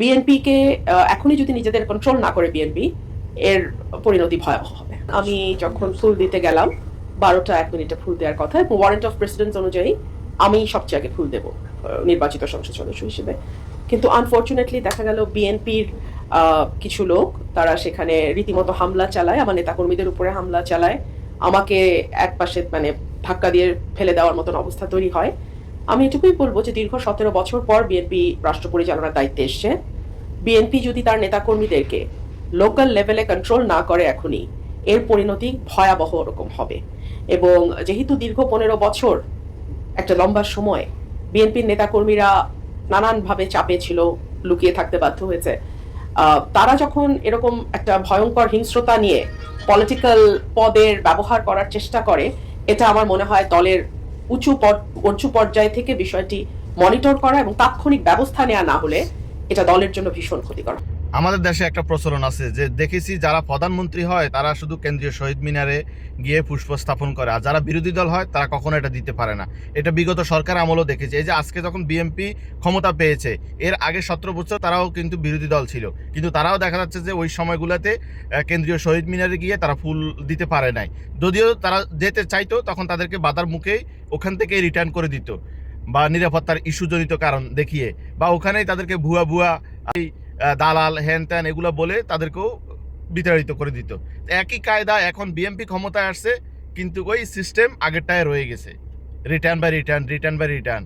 বিএনপিকে এখনই যদি নিজেদের কন্ট্রোল না করে বিএনপি, এর পরিণতি ভয়াবহ হবে। আমি যখন ফুল দিতে গেলাম 12টা 1 মিনিটে ফুল দেওয়ার কথা, এবং ওয়ারেন্ট অফ প্রেসিডেন্ট অনুযায়ী আমি সবচেয়ে আগে ফুল দেব নির্বাচিত সংসদ সদস্য হিসেবে। কিন্তু আনফর্চুনেটলি দেখা গেল বিএনপির কিছু লোক তারা সেখানে রীতিমতো হামলা চালায়, আমার নেতাকর্মীদের উপরে হামলা চালায়, আমাকে এক পাশে মানে ধাক্কা দিয়ে ফেলে দেওয়ার মতন অবস্থা তৈরি হয়। আমি এটুকুই বলবো যে দীর্ঘ 17 বছর পর বিএনপি রাষ্ট্র পরিচালনার দায়িত্বে এসছে। বিএনপি যদি তার নেতাকর্মীদেরকে লোকাল লেভেলে কন্ট্রোল না করে এখনই, এর পরিণতি ভয়াবহ রকম হবে। এবং যেহেতু দীর্ঘ 15 বছর একটা লম্বা সময় বিএনপির নেতাকর্মীরা নানানভাবে চাপে ছিল, লুকিয়ে থাকতে বাধ্য হয়েছে, তারা যখন এরকম একটা ভয়ঙ্কর হিংস্রতা নিয়ে পলিটিক্যাল পদের ব্যবহার করার চেষ্টা করে, এটা আমার মনে হয় দলের উঁচু পর্যায় থেকে বিষয়টি মনিটর করা এবং তাৎক্ষণিক ব্যবস্থা নেওয়া না হলে এটা দলের জন্য ভীষণ ক্ষতিকর। আমাদের দেশে একটা প্রচলন আছে যে দেখেছি যারা প্রধানমন্ত্রী হয় তারা শুধু কেন্দ্রীয় শহীদ মিনারে গিয়ে পুষ্প স্থাপন করে, আর যারা বিরোধী দল হয় তারা কখনো এটা দিতে পারে না। এটা বিগত সরকার আমলও দেখেছি। এই যে আজকে যখন বিএনপি ক্ষমতা পেয়েছে, এর আগে 17 বছর তারাও কিন্তু বিরোধী দল ছিল, কিন্তু তারাও দেখা যাচ্ছে যে ওই সময়গুলোতে কেন্দ্রীয় শহীদ মিনারে গিয়ে তারা ফুল দিতে পারে নাই। যদিও তারা যেতে চাইতো তখন তাদেরকে বাধার মুখেই ওখান থেকে রিটার্ন করে দিত, বা নিরাপত্তার ইস্যুজনিত কারণ দেখিয়ে, বা ওখানেই তাদেরকে ভুয়া ভুয়া দালাল হ্যান ত্যান এগুলো বলে তাদেরকেও বিতাড়িত করে দিত। একই কায়দা এখন বিএনপি ক্ষমতায় আসছে, কিন্তু ওই সিস্টেম আগেরটায় রয়ে গেছে, return by return, return by return.